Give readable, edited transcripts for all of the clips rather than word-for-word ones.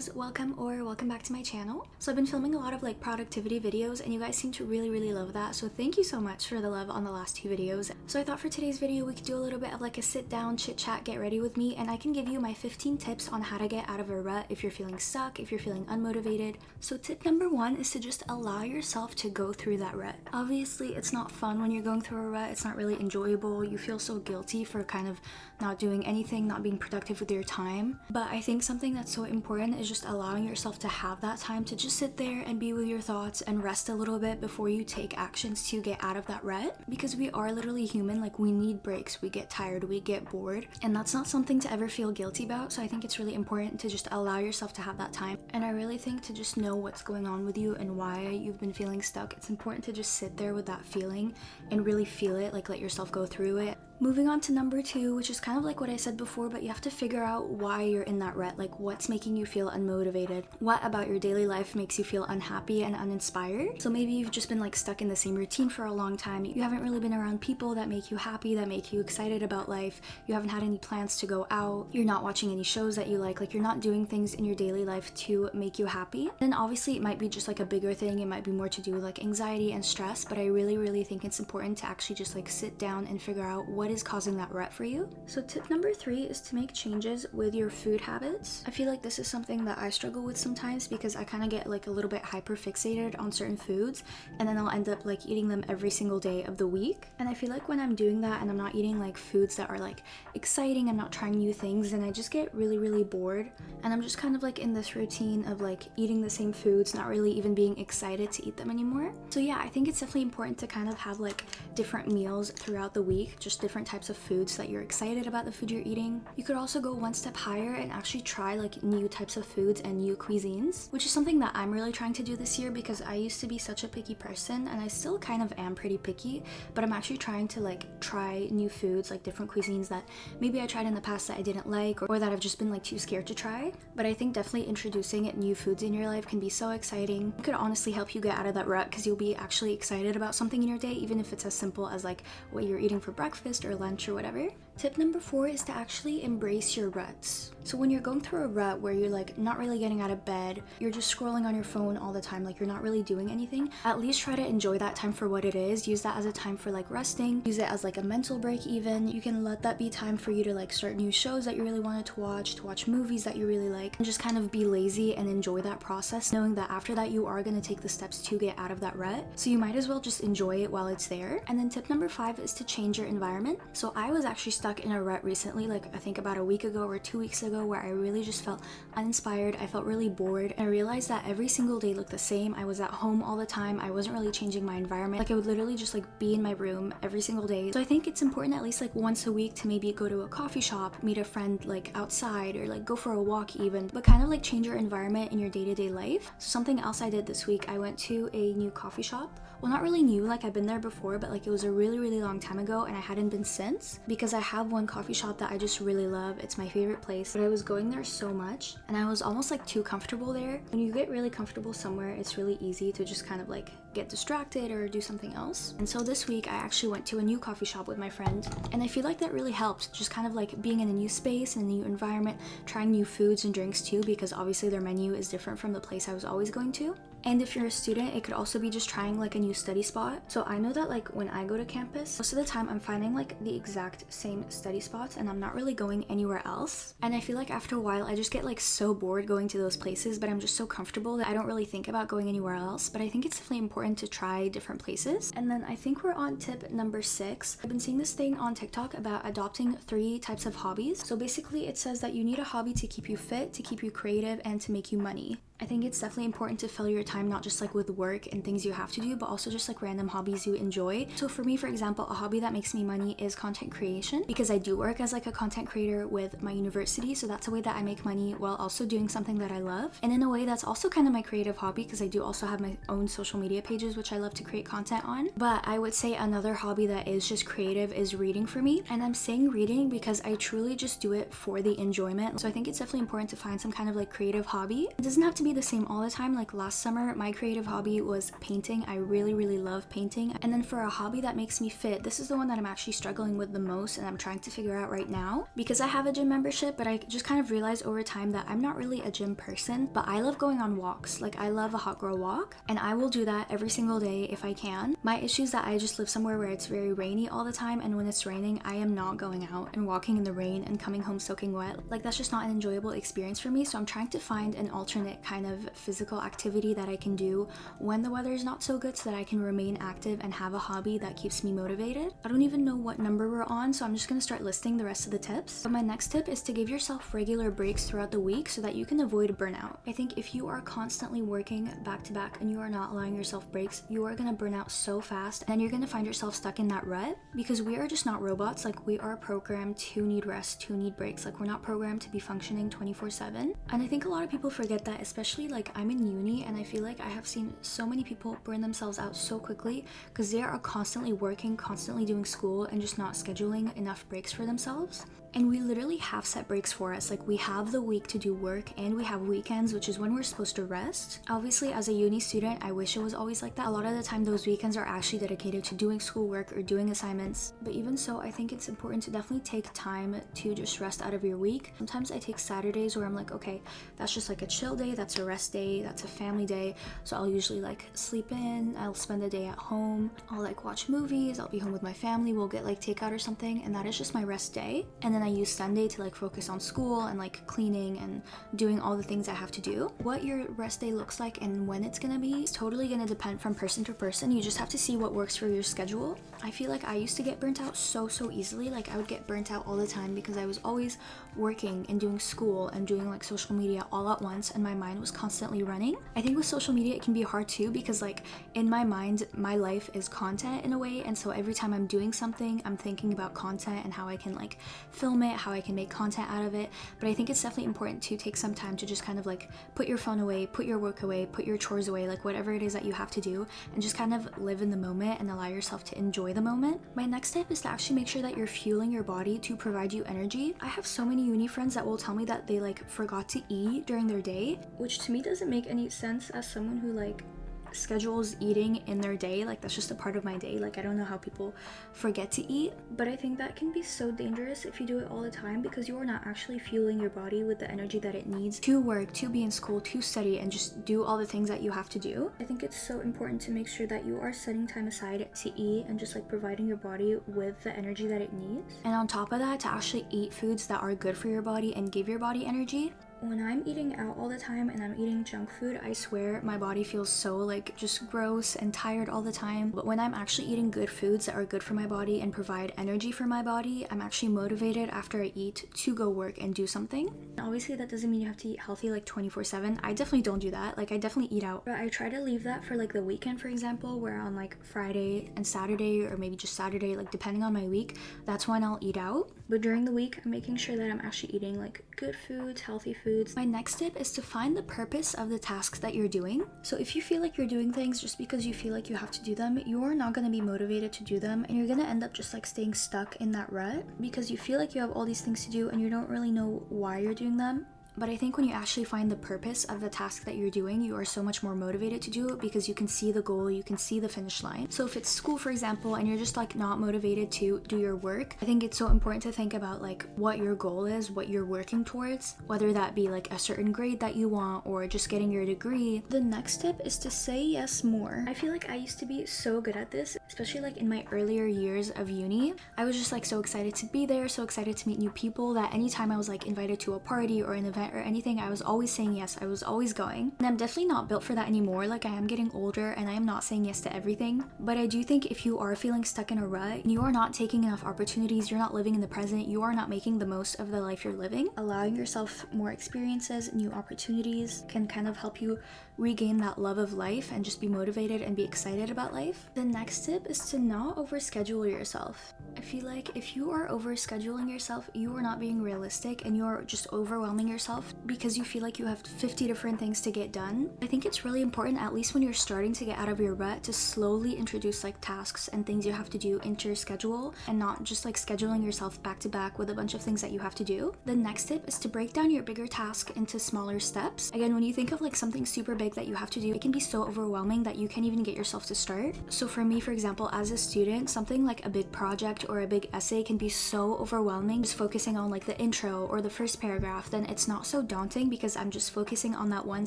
loves, welcome back to my channel. So I've been filming a lot of like productivity videos and you guys seem to really love that, so thank you so much for the love on the last two videos. So I thought for today's video we could do a little bit of like a sit down chit chat, get ready with me, and I can give you my 15 tips on how to get out of a rut if you're feeling stuck, if you're feeling unmotivated. So tip number one is to just allow yourself to go through that rut. Obviously it's not fun when you're going through a rut, it's not really enjoyable, you feel so guilty for kind of not doing anything, not being productive with your time. But I think something that's so important is just allowing yourself to have that time to just sit there and be with your thoughts and rest a little bit before you take actions to get out of that rut, because we are literally human. Like, we need breaks, we get tired, we get bored, and that's not something to ever feel guilty about. So I think it's really important to just allow yourself to have that time. And I really think to just know what's going on with you and why you've been feeling stuck, it's important to just sit there with that feeling and really feel it, like let yourself go through it. Moving on to number two, which is kind of like what I said before, but you have to figure out why you're in that rut. Like, what's making you feel unmotivated? What about your daily life makes you feel unhappy and uninspired? So maybe you've just been like stuck in the same routine for a long time. You haven't really been around people that make you happy, that make you excited about life. You haven't had any plans to go out. You're not watching any shows that you like you're not doing things in your daily life to make you happy. Then obviously it might be just like a bigger thing. It might be more to do with like anxiety and stress, but I really think it's important to actually just like sit down and figure out what is causing that rut for you. So tip number three is to make changes with your food habits. I feel like this is something that I struggle with sometimes because I kind of get like a little bit hyper fixated on certain foods, and then I'll end up like eating them every single day of the week. And I feel like when I'm doing that and I'm not eating like foods that are like exciting, I'm not trying new things, then I just get really bored, and I'm just kind of like in this routine of like eating the same foods, not really even being excited to eat them anymore. So yeah, I think it's definitely important to kind of have like different meals throughout the week, just different types of foods that you're excited about the food you're eating. You could also go one step higher and actually try like new types of foods and new cuisines, which is something that I'm really trying to do this year, because I used to be such a picky person and I still kind of am pretty picky, but I'm actually trying to like try new foods, like different cuisines that maybe I tried in the past that I didn't like, or that I've just been like too scared to try. But I think definitely introducing new foods in your life can be so exciting. It could honestly help you get out of that rut because you'll be actually excited about something in your day, even if it's as simple as like what you're eating for breakfast or lunch or whatever. Tip number four is to actually embrace your ruts. So when you're going through a rut where you're like not really getting out of bed, you're just scrolling on your phone all the time, like you're not really doing anything, at least try to enjoy that time for what it is. Use that as a time for like resting. Use it as like a mental break even. You can let that be time for you to like start new shows that you really wanted to watch movies that you really like, and just kind of be lazy and enjoy that process, knowing that after that you are going to take the steps to get out of that rut. So you might as well just enjoy it while it's there. And then tip number five is to change your environment. So I was actually stuck in a rut recently, like I think about a week ago or 2 weeks ago, where I really just felt uninspired. I felt really bored, and I realized that every single day looked the same. I was at home all the time. I wasn't really changing my environment. Like I would literally just like be in my room every single day. So I think it's important at least like once a week to maybe go to a coffee shop, meet a friend like outside, or like go for a walk even, but kind of like change your environment in your day-to-day life. So something else I did this week, I went to a new coffee shop. Well, not really new, like I've been there before, but like it was a really long time ago and I hadn't been since, because I have one coffee shop that I just really love. It's my favorite place, but I was going there so much and I was almost like too comfortable there. When you get really comfortable somewhere, it's really easy to just kind of like get distracted or do something else. And so this week I actually went to a new coffee shop with my friend, and I feel like that really helped, just kind of like being in a new space, in a new environment, trying new foods and drinks too, because obviously their menu is different from the place I was always going to. And if you're a student, it could also be just trying like a new study spot. So I know that like when I go to campus, most of the time I'm finding like the exact same study spots and I'm not really going anywhere else. And I feel like after a while I just get like so bored going to those places, but I'm just so comfortable that I don't really think about going anywhere else. But I think it's definitely important to try different places. And then I think we're on tip number 6. I've been seeing this thing on TikTok about adopting 3 types of hobbies. So basically it says that you need a hobby to keep you fit, to keep you creative, and to make you money. I think it's definitely important to fill your time not just like with work and things you have to do, but also just like random hobbies you enjoy. So for me, for example, a hobby that makes me money is content creation, because I do work as like a content creator with my university. So that's a way that I make money while also doing something that I love. And in a way that's also kind of my creative hobby, because I do also have my own social media pages which I love to create content on. But I would say another hobby that is just creative is reading for me. And I'm saying reading because I truly just do it for the enjoyment. So I think it's definitely important to find some kind of like creative hobby. It doesn't have to be be the same all the time. Like last summer, my creative hobby was painting. I really love painting. And then for a hobby that makes me fit, this is the one that I'm actually struggling with the most and I'm trying to figure out right now, because I have a gym membership, but I just kind of realized over time that I'm not really a gym person, but I love going on walks. Like I love a hot girl walk, and I will do that every single day if I can. My issue is that I just live somewhere where it's very rainy all the time, and when it's raining, I am not going out and walking in the rain and coming home soaking wet. Like that's just not an enjoyable experience for me. So I'm trying to find an alternate kind of physical activity that I can do when the weather is not so good, so that I can remain active and have a hobby that keeps me motivated. I don't even know what number we're on, so I'm just gonna start listing the rest of the tips. But my next tip is to give yourself regular breaks throughout the week so that you can avoid burnout. I think if you are constantly working back to back and you are not allowing yourself breaks, you are gonna burn out so fast, and then you're gonna find yourself stuck in that rut, because we are just not robots. Like we are programmed to need rest, to need breaks. Like we're not programmed to be functioning 24/7. And I think a lot of people forget that, especially like I'm in uni, and I feel like I have seen so many people burn themselves out so quickly because they are constantly working, constantly doing school, and just not scheduling enough breaks for themselves. And we literally have set breaks for us. Like we have the week to do work, and we have weekends, which is when we're supposed to rest. Obviously, as a uni student, I wish it was always like that. A lot of the time, those weekends are actually dedicated to doing schoolwork or doing assignments. But even so, I think it's important to definitely take time to just rest out of your week. Sometimes I take Saturdays where I'm like, okay, that's just like a chill day, that's a rest day, that's a family day. So I'll usually like sleep in, I'll spend the day at home, I'll like watch movies, I'll be home with my family, we'll get like takeout or something, and that is just my rest day. And then I use Sunday to like focus on school and like cleaning and doing all the things I have to do. What your rest day looks like and when it's gonna be is totally gonna depend from person to person. You just have to see what works for your schedule. I feel like I used to get burnt out so easily. Like I would get burnt out all the time because I was always working and doing school and doing like social media all at once, and my mind was constantly running. I think with social media it can be hard too, because like in my mind my life is content in a way, and so every time I'm doing something I'm thinking about content and how I can like film it, how I can make content out of it. But I think it's definitely important to take some time to just kind of like put your phone away, put your work away, put your chores away, like whatever it is that you have to do, and just kind of live in the moment and allow yourself to enjoy the moment. My next tip is to actually make sure that you're fueling your body to provide you energy. I have so many uni friends that will tell me that they like forgot to eat during their day, which to me doesn't make any sense as someone who like schedules eating in their day. Like that's just a part of my day. Like I don't know how people forget to eat, but I think that can be so dangerous if you do it all the time, because you are not actually fueling your body with the energy that it needs to work, to be in school, to study, and just do all the things that you have to do. I think it's so important to make sure that you are setting time aside to eat and just like providing your body with the energy that it needs. And on top of that, to actually eat foods that are good for your body and give your body energy. When I'm eating out all the time and I'm eating junk food, I swear my body feels so like just gross and tired all the time. But when I'm actually eating good foods that are good for my body and provide energy for my body, I'm actually motivated after I eat to go work and do something. Obviously that doesn't mean you have to eat healthy like 24/7. I definitely don't do that. Like I definitely eat out, but I try to leave that for like the weekend, for example, where on like Friday and Saturday, or maybe just Saturday, like depending on my week, that's when I'll eat out. But during the week, I'm making sure that I'm actually eating like good foods, healthy foods. My next tip is to find the purpose of the tasks that you're doing. So if you feel like you're doing things just because you feel like you have to do them, you're not going to be motivated to do them, and you're going to end up just like staying stuck in that rut because you feel like you have all these things to do and you don't really know why you're doing them. But I think when you actually find the purpose of the task that you're doing, you are so much more motivated to do it because you can see the goal, you can see the finish line. So if it's school, for example, and you're just like not motivated to do your work, I think it's so important to think about like what your goal is, what you're working towards, whether that be like a certain grade that you want or just getting your degree. The next tip is to say yes more. I feel like I used to be so good at this, especially like in my earlier years of uni. I was just like so excited to be there, so excited to meet new people, that anytime I was like invited to a party or an event or anything, I was always saying yes, I was always going. And I'm definitely not built for that anymore. Like I am getting older and I am not saying yes to everything. But I do think if you are feeling stuck in a rut, you are not taking enough opportunities, you're not living in the present, you are not making the most of the life you're living. Allowing yourself more experiences, new opportunities can kind of help you regain that love of life and just be motivated and be excited about life. The next tip is to not overschedule yourself. I feel like if you are overscheduling yourself, you are not being realistic and you are just overwhelming yourself yourself because you feel like you have 50 different things to get done. I think it's really important, at least when you're starting to get out of your rut, to slowly introduce like tasks and things you have to do into your schedule and not just like scheduling yourself back to back with a bunch of things that you have to do. The next tip is to break down your bigger task into smaller steps. Again, when you think of like something super big that you have to do, it can be so overwhelming that you can't even get yourself to start. So for me, for example, as a student, something like a big project or a big essay can be so overwhelming. Just focusing on like the intro or the first paragraph, then it's not so daunting because I'm just focusing on that one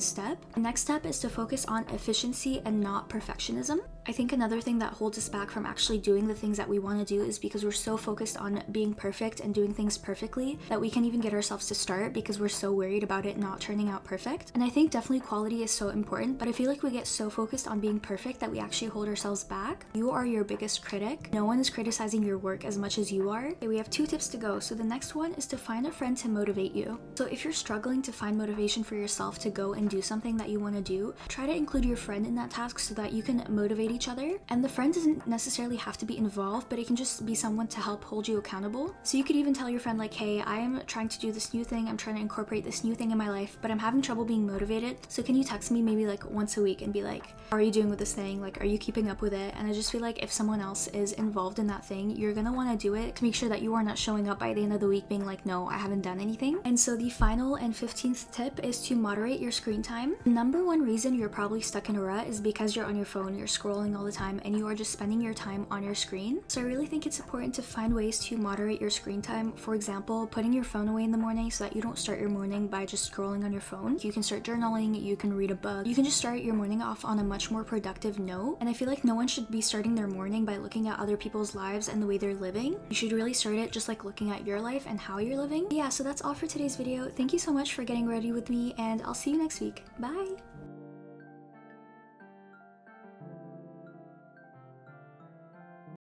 step. The next step is to focus on efficiency and not perfectionism. I think another thing that holds us back from actually doing the things that we want to do is because we're so focused on being perfect and doing things perfectly that we can't even get ourselves to start because we're so worried about it not turning out perfect. And I think definitely quality is so important, but I feel like we get so focused on being perfect that we actually hold ourselves back. You are your biggest critic. No one is criticizing your work as much as you are. Okay, we have 2 tips to go. So the next one is to find a friend to motivate you. So if you're struggling to find motivation for yourself to go and do something that you want to do, try to include your friend in that task so that you can motivate each other. And the friend doesn't necessarily have to be involved, but it can just be someone to help hold you accountable. So you could even tell your friend like, hey, I am trying to do this new thing, I'm trying to incorporate this new thing in my life, but I'm having trouble being motivated. So can you text me maybe like once a week and be like, how are you doing with this thing? Like, are you keeping up with it? And I just feel like if someone else is involved in that thing, you're gonna want to do it to make sure that you are not showing up by the end of the week being like, no, I haven't done anything. And so the final and 15th tip is to moderate your screen time. The number one reason you're probably stuck in a rut is because you're on your phone, you're scrolling all the time, and you are just spending your time on your screen. So I really think it's important to find ways to moderate your screen time. For example, putting your phone away in the morning so that you don't start your morning by just scrolling on your phone. You can start journaling, you can read a book, you can just start your morning off on a much more productive note. And I feel like no one should be starting their morning by looking at other people's lives and the way they're living. You should really start it just like looking at your life and how you're living. Yeah, so that's all for today's video. Thank you so much for getting ready with me, and I'll see you next week. Bye!